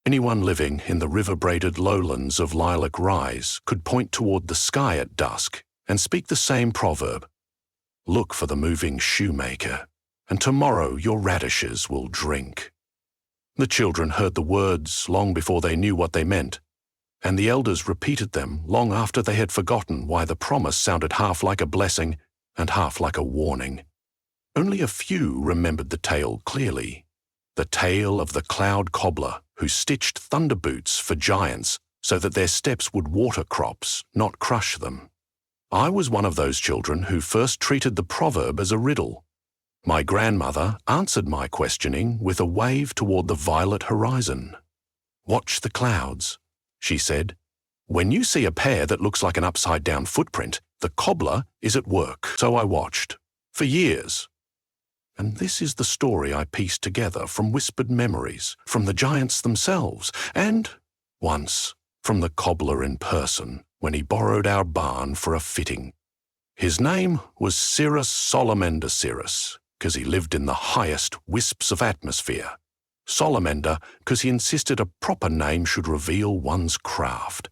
Anyone living in the river-braided lowlands of Lilac Rise could point toward the sky at dusk and speak the same proverb. Look for the moving shoemaker, and tomorrow your radishes will drink. The children heard the words long before they knew what they meant, and the elders repeated them long after they had forgotten why the promise sounded half like a blessing and half like a warning. Only a few remembered the tale clearly, the tale of the cloud cobbler who stitched thunder boots for giants so that their steps would water crops, not crush them. I was one of those children who first treated the proverb as a riddle. My grandmother answered my questioning with a wave toward the violet horizon. "Watch the clouds," she said. "When you see a pair that looks like an upside-down footprint, the cobbler is at work." So I watched, for years. And this is the story I pieced together from whispered memories, from the giants themselves, and, once, from the cobbler in person when he borrowed our barn for a fitting. His name was Cirrus Solomender Cirrus, because he lived in the highest wisps of atmosphere. Solomender, because he insisted a proper name should reveal one's craft.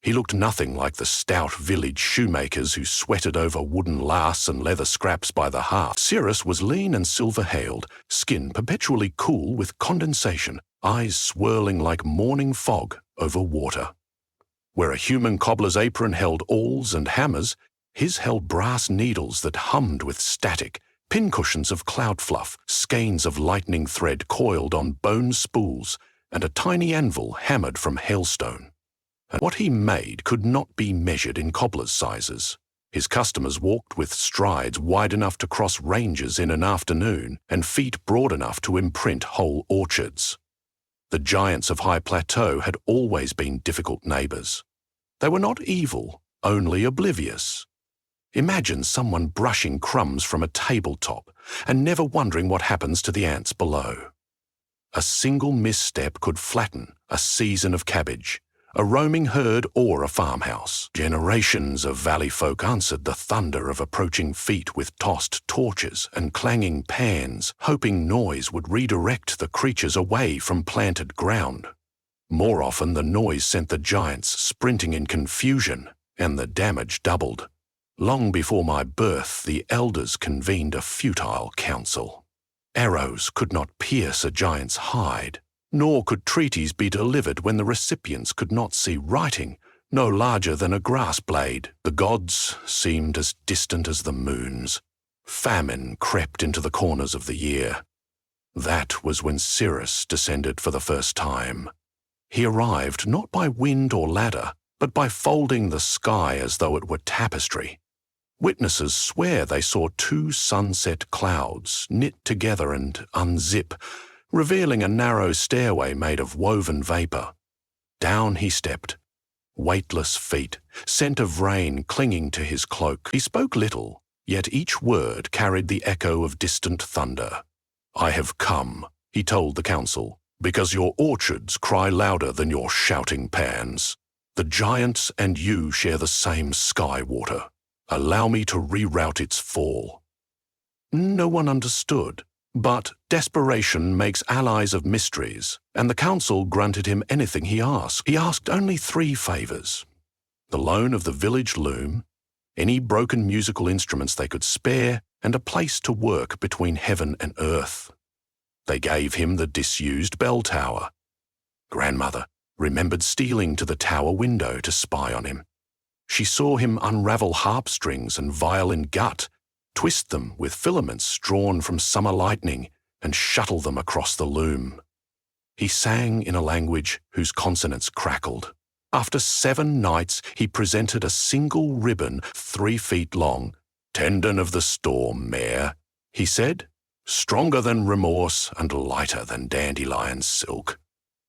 He looked nothing like the stout village shoemakers who sweated over wooden laths and leather scraps by the hearth. Cirrus was lean and silver-haled, skin perpetually cool with condensation, eyes swirling like morning fog over water. Where a human cobbler's apron held awls and hammers, his held brass needles that hummed with static, pincushions of cloud fluff, skeins of lightning thread coiled on bone spools, and a tiny anvil hammered from hailstone. And what he made could not be measured in cobbler's sizes. His customers walked with strides wide enough to cross ranges in an afternoon and feet broad enough to imprint whole orchards. The giants of High Plateau had always been difficult neighbors. They were not evil, only oblivious. Imagine someone brushing crumbs from a tabletop and never wondering what happens to the ants below. A single misstep could flatten a season of cabbage, a roaming herd or a farmhouse. Generations of valley folk answered the thunder of approaching feet with tossed torches and clanging pans, hoping noise would redirect the creatures away from planted ground. More often the noise sent the giants sprinting in confusion, and the damage doubled. Long before my birth, the elders convened a futile council. Arrows could not pierce a giant's hide, nor could treaties be delivered when the recipients could not see writing, no larger than a grass blade. The gods seemed as distant as the moons. Famine crept into the corners of the year. That was when Cirrus descended for the first time. He arrived not by wind or ladder, but by folding the sky as though it were tapestry. Witnesses swear they saw two sunset clouds knit together and unzip, revealing a narrow stairway made of woven vapor. Down he stepped, weightless feet, scent of rain clinging to his cloak. He spoke little, yet each word carried the echo of distant thunder. "I have come," he told the council, "because your orchards cry louder than your shouting pans. The giants and you share the same sky water. Allow me to reroute its fall." No one understood, but desperation makes allies of mysteries, and the council granted him anything he asked. He asked only 3 favors: the loan of the village loom, any broken musical instruments they could spare, and a place to work between heaven and earth. They gave him the disused bell tower. Grandmother remembered stealing to the tower window to spy on him. She saw him unravel harp strings and violin gut, twist them with filaments drawn from summer lightning, and shuttle them across the loom. He sang in a language whose consonants crackled. After 7 nights, he presented a single ribbon 3 feet long. "Tendon of the storm, mare," he said, "stronger than remorse and lighter than dandelion silk."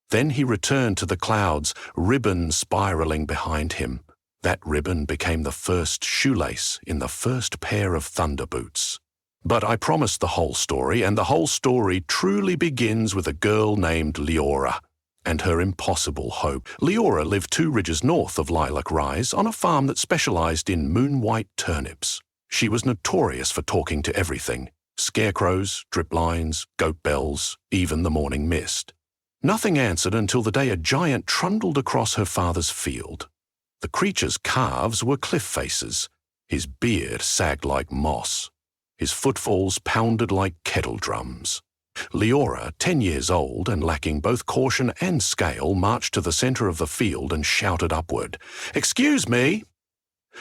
Then he returned to the clouds, ribbon spiraling behind him. That ribbon became the first shoelace in the first pair of thunder boots. But I promised the whole story, and the whole story truly begins with a girl named Leora and her impossible hope. Leora lived 2 ridges north of Lilac Rise on a farm that specialized in moon-white turnips. She was notorious for talking to everything: scarecrows, drip lines, goat bells, even the morning mist. Nothing answered until the day a giant trundled across her father's field. The creature's calves were cliff faces. His beard sagged like moss. His footfalls pounded like kettle drums. Leora, 10 years old and lacking both caution and scale, marched to the center of the field and shouted upward, "Excuse me!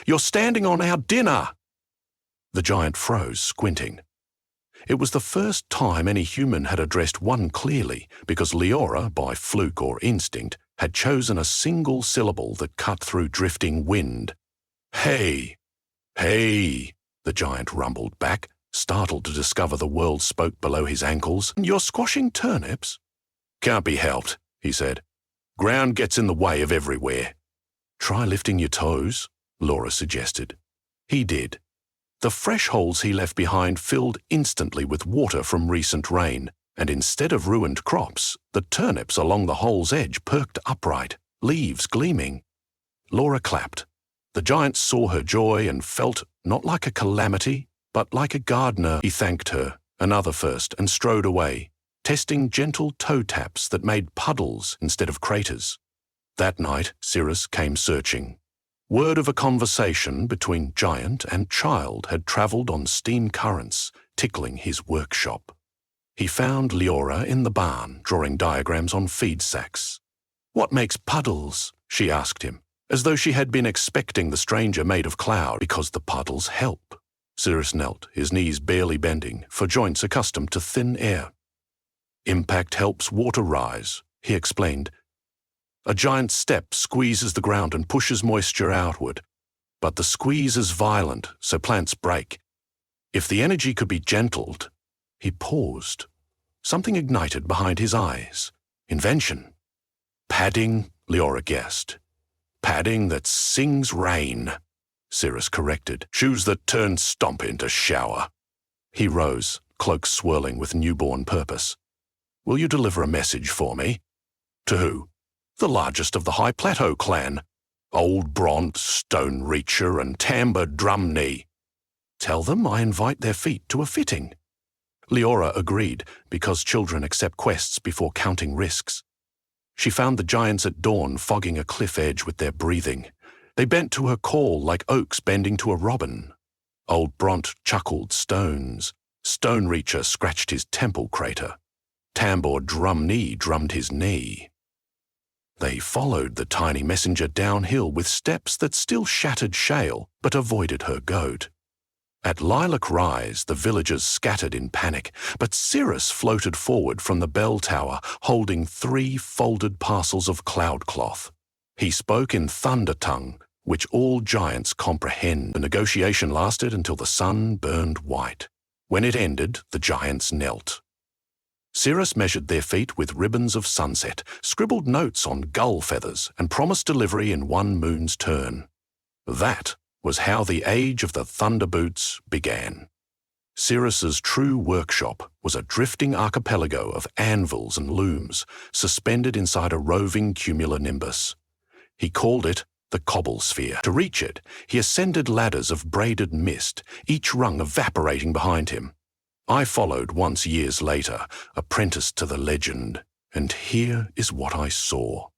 You're standing on our dinner!" The giant froze, squinting. It was the first time any human had addressed one clearly, because Leora, by fluke or instinct, had chosen a single syllable that cut through drifting wind. "Hey! Hey!" the giant rumbled back, startled to discover the world spoke below his ankles. "You're squashing turnips?" "Can't be helped," he said. "Ground gets in the way of everywhere." "Try lifting your toes," Laura suggested. He did. The fresh holes he left behind filled instantly with water from recent rain, and instead of ruined crops, the turnips along the hole's edge perked upright, leaves gleaming. Laura clapped. The giant saw her joy and felt, not like a calamity, but like a gardener. He thanked her, another first, and strode away, testing gentle toe taps that made puddles instead of craters. That night, Cirrus came searching. Word of a conversation between giant and child had travelled on steam currents, tickling his workshop. He found Leora in the barn, drawing diagrams on feed sacks. "What makes puddles?" she asked him, as though she had been expecting the stranger made of cloud. "Because the puddles help." Cirrus knelt, his knees barely bending, for joints accustomed to thin air. "Impact helps water rise," he explained. "A giant step squeezes the ground and pushes moisture outward, but the squeeze is violent, so plants break. If the energy could be gentled—" He paused. Something ignited behind his eyes. Invention. "Padding," Leora guessed. "Padding that sings rain," Cirrus corrected. "Shoes that turn stomp into shower." He rose, cloak swirling with newborn purpose. "Will you deliver a message for me?" "To who?" "The largest of the High Plateau clan. Old Bront, Stone Reacher, and Tamber Drumknee." "Tell them I invite their feet to a fitting." Leora agreed, because children accept quests before counting risks. She found the giants at dawn fogging a cliff edge with their breathing. They bent to her call like oaks bending to a robin. Old Bront chuckled stones. Stone Reacher scratched his temple crater. Tamber Drumknee drummed his knee. They followed the tiny messenger downhill with steps that still shattered shale but avoided her goad. At Lilac Rise, the villagers scattered in panic, but Cirrus floated forward from the bell tower holding 3 folded parcels of cloud cloth. He spoke in thunder tongue, which all giants comprehend. The negotiation lasted until the sun burned white. When it ended, the giants knelt. Cirrus measured their feet with ribbons of sunset, scribbled notes on gull feathers, and promised delivery in 1 moon's turn. That was how the age of the Thunder Boots began. Cirrus's true workshop was a drifting archipelago of anvils and looms, suspended inside a roving cumulonimbus. He called it the Cobble Sphere. To reach it, he ascended ladders of braided mist, each rung evaporating behind him. I followed once years later, apprenticed to the legend, and here is what I saw.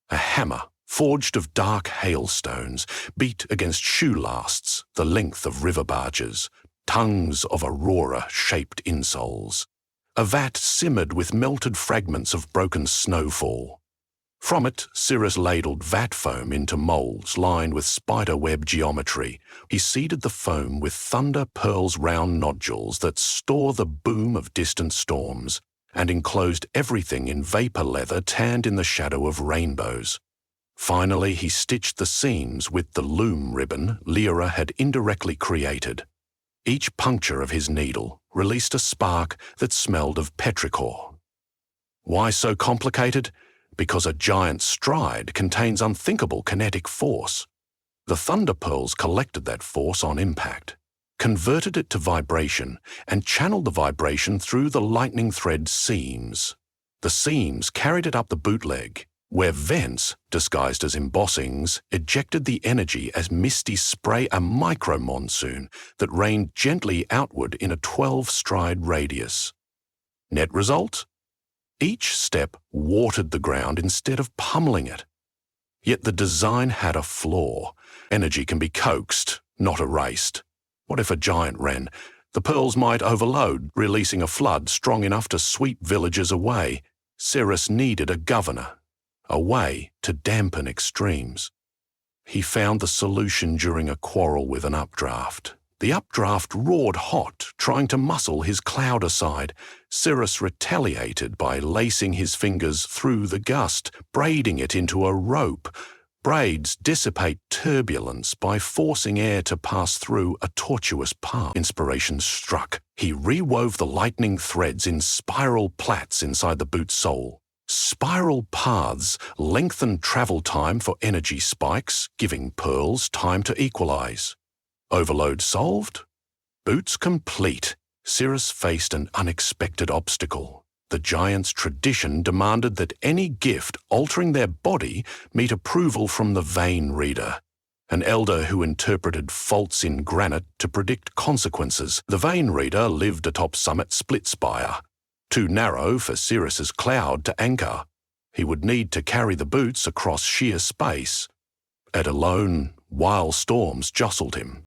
A hammer, forged of dark hailstones, beat against shoe lasts the length of river barges, tongues of aurora-shaped insoles. A vat simmered with melted fragments of broken snowfall. From it, Cirrus ladled vat foam into molds lined with spiderweb geometry. He seeded the foam with thunder pearls round nodules that store the boom of distant storms, and enclosed everything in vapor leather tanned in the shadow of rainbows. Finally, he stitched the seams with the loom ribbon Leora had indirectly created. Each puncture of his needle released a spark that smelled of petrichor. Why so complicated? Because a giant stride contains unthinkable kinetic force. The thunder pearls collected that force on impact, converted it to vibration, and channeled the vibration through the lightning thread seams. The seams carried it up the bootleg, where vents, disguised as embossings, ejected the energy as misty spray, a micro-monsoon that rained gently outward in a 12-stride radius. Net result? Each step watered the ground instead of pummeling it. Yet the design had a flaw. Energy can be coaxed, not erased. What if a giant ran? The pearls might overload, releasing a flood strong enough to sweep villages away. Cirrus needed a governor, a way to dampen extremes. He found the solution during a quarrel with an updraft. The updraft roared hot, trying to muscle his cloud aside. Cirrus retaliated by lacing his fingers through the gust, braiding it into a rope. Braids dissipate turbulence by forcing air to pass through a tortuous path. Inspiration struck. He rewove the lightning threads in spiral plaits inside the boot's sole. Spiral paths lengthened travel time for energy spikes, giving pearls time to equalize. Overload solved? Boots complete. Cirrus faced an unexpected obstacle. The giant's tradition demanded that any gift altering their body meet approval from the vein reader, an elder who interpreted faults in granite to predict consequences. The vein reader lived atop summit split spire, too narrow for Cirrus's cloud to anchor. He would need to carry the boots across sheer space. At alone, wild storms jostled him.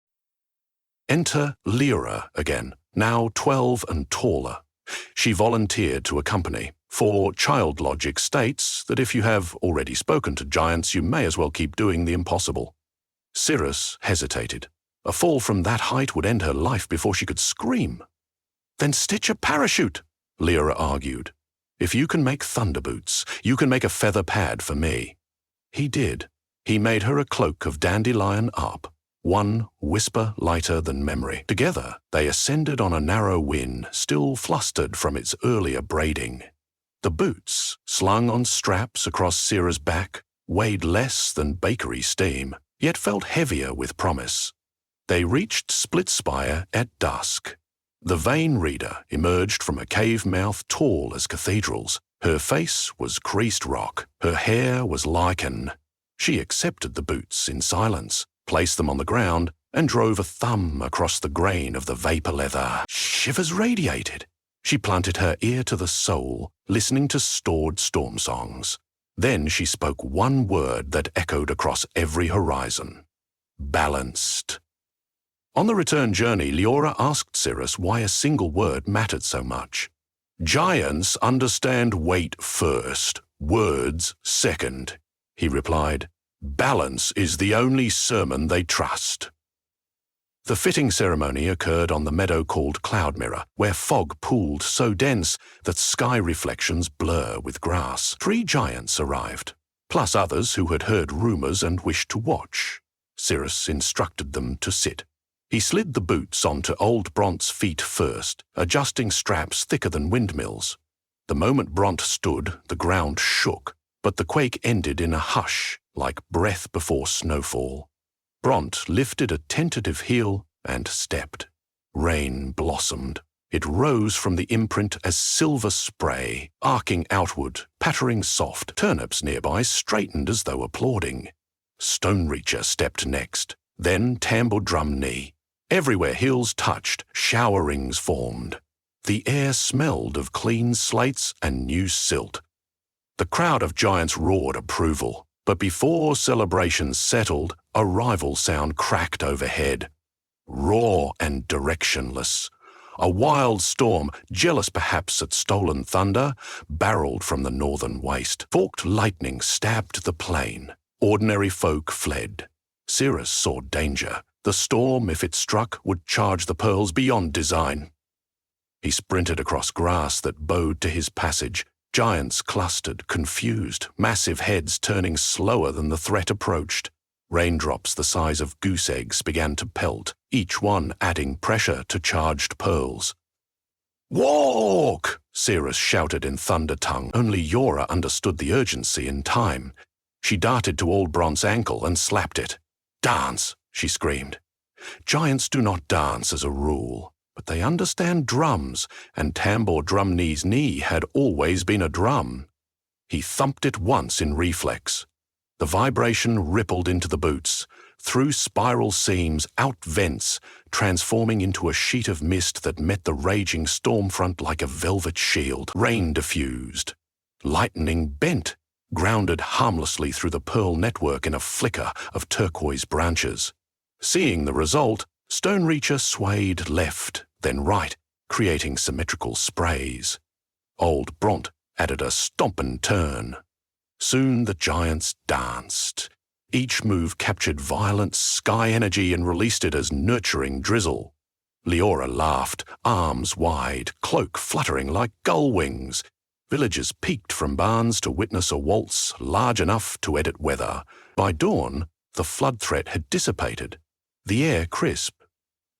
Enter Lyra again, now 12 and taller. She volunteered to accompany, for child logic states that if you have already spoken to giants, you may as well keep doing the impossible. Cirrus hesitated. A fall from that height would end her life before she could scream. Then stitch a parachute, Lyra argued. If you can make thunder boots, you can make a feather pad for me. He did. He made her a cloak of dandelion up. One whisper lighter than memory. Together, they ascended on a narrow wind, still flustered from its earlier braiding. The boots, slung on straps across Cirrus's back, weighed less than bakery steam, yet felt heavier with promise. They reached Split Spire at dusk. The vein reader emerged from a cave mouth tall as cathedrals. Her face was creased rock, her hair was lichen. She accepted the boots in silence, placed them on the ground, and drove a thumb across the grain of the vapor leather. Shivers radiated. She planted her ear to the sole, listening to stored storm songs. Then she spoke one word that echoed across every horizon. Balanced. On the return journey, Lyra asked Cirrus why a single word mattered so much. Giants understand weight first, words second, he replied. Balance is the only sermon they trust. The fitting ceremony occurred on the meadow called Cloud Mirror, where fog pooled so dense that sky reflections blur with grass. 3 giants arrived, plus others who had heard rumors and wished to watch. Cirrus instructed them to sit. He slid the boots onto old Bront's feet first, adjusting straps thicker than windmills. The moment Bront stood, the ground shook, but the quake ended in a hush, like breath before snowfall. Bront lifted a tentative heel and stepped. Rain blossomed. It rose from the imprint as silver spray, arcing outward, pattering soft. Turnips nearby straightened as though applauding. Stone Reacher stepped next, then Tambour Drum Knee. Everywhere heels touched, shower rings formed. The air smelled of clean slates and new silt. The crowd of giants roared approval, but before celebrations settled, a rival sound cracked overhead. Raw and directionless. A wild storm, jealous perhaps at stolen thunder, barreled from the northern waste. Forked lightning stabbed the plain. Ordinary folk fled. Cirrus saw danger. The storm, if it struck, would charge the pearls beyond design. He sprinted across grass that bowed to his passage. Giants clustered, confused, massive heads turning slower than the threat approached. Raindrops the size of goose eggs began to pelt, each one adding pressure to charged pearls. "Walk!" Cirrus shouted in thunder tongue. Only Yora understood the urgency in time. She darted to old Bront's ankle and slapped it. "Dance!" she screamed. Giants do not dance as a rule, but they understand drums, and Tambour Drum Knee's knee had always been a drum. He thumped it once in reflex. The vibration rippled into the boots, through spiral seams, out vents, transforming into a sheet of mist that met the raging storm front like a velvet shield. Rain diffused. Lightning bent, grounded harmlessly through the pearl network in a flicker of turquoise branches. Seeing the result, Stone Reacher swayed left, then right, creating symmetrical sprays. Old Bront added a stompin' turn. Soon the giants danced. Each move captured violent sky energy and released it as nurturing drizzle. Leora laughed, arms wide, cloak fluttering like gull wings. Villagers peeked from barns to witness a waltz large enough to edit weather. By dawn, the flood threat had dissipated. The air crisp.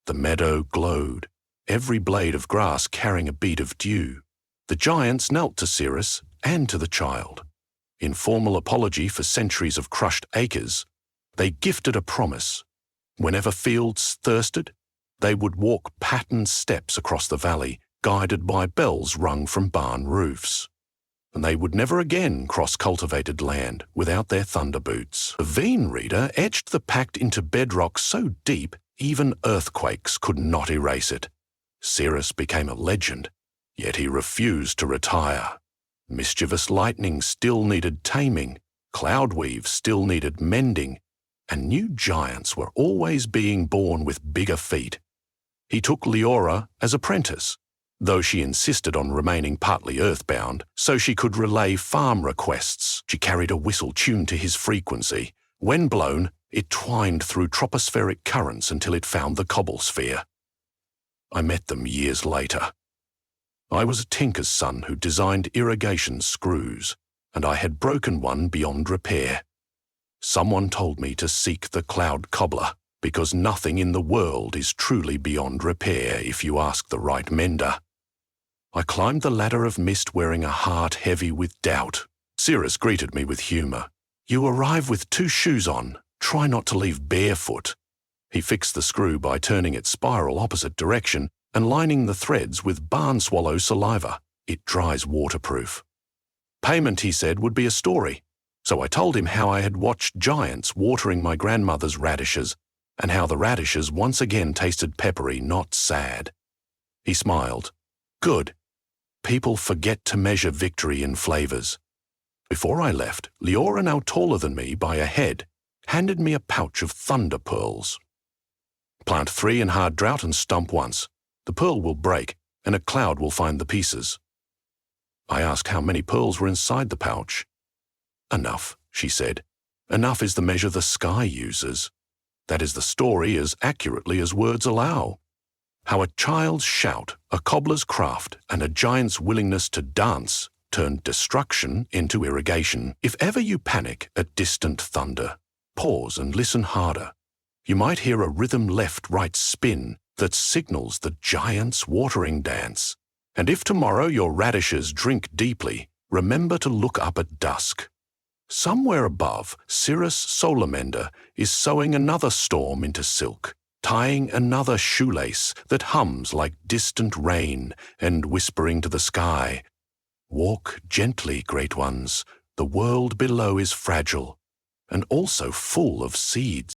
The meadow glowed, every blade of grass carrying a bead of dew. The giants knelt to Cirrus and to the child. In formal apology for centuries of crushed acres, they gifted a promise. Whenever fields thirsted, they would walk patterned steps across the valley, guided by bells rung from barn roofs. And they would never again cross cultivated land without their thunder boots. The Veen reader etched the pact into bedrock so deep, even earthquakes could not erase it. Cirrus became a legend, yet he refused to retire. Mischievous lightning still needed taming, Cloudweave still needed mending, and new giants were always being born with bigger feet. He took Leora as apprentice, though she insisted on remaining partly earthbound so she could relay farm requests. She carried a whistle tuned to his frequency. When blown, it twined through tropospheric currents until it found the cobblesphere. I met them years later. I was a tinker's son who designed irrigation screws, and I had broken one beyond repair. Someone told me to seek the cloud cobbler, because nothing in the world is truly beyond repair if you ask the right mender. I climbed the ladder of mist wearing a heart heavy with doubt. Cirrus greeted me with humour. "You arrive with 2 shoes on. Try not to leave barefoot." He fixed the screw by turning its spiral opposite direction and lining the threads with barn swallow saliva. It dries waterproof. Payment, he said, would be a story. So I told him how I had watched giants watering my grandmother's radishes and how the radishes once again tasted peppery, not sad. He smiled. Good. People forget to measure victory in flavours. Before I left, Leora, now taller than me by a head, handed me a pouch of thunder pearls. Plant 3 in hard drought and stump once. The pearl will break, and a cloud will find the pieces. I asked how many pearls were inside the pouch. Enough, she said. Enough is the measure the sky uses. That is the story as accurately as words allow. How a child's shout, a cobbler's craft, and a giant's willingness to dance turned destruction into irrigation. If ever you panic at distant thunder, pause and listen harder. You might hear a rhythm left-right spin that signals the giant's watering dance. And if tomorrow your radishes drink deeply, remember to look up at dusk. Somewhere above, Cirrus Solarmender is sewing another storm into silk, tying another shoelace that hums like distant rain and whispering to the sky, "Walk gently, great ones. The world below is fragile and also full of seeds."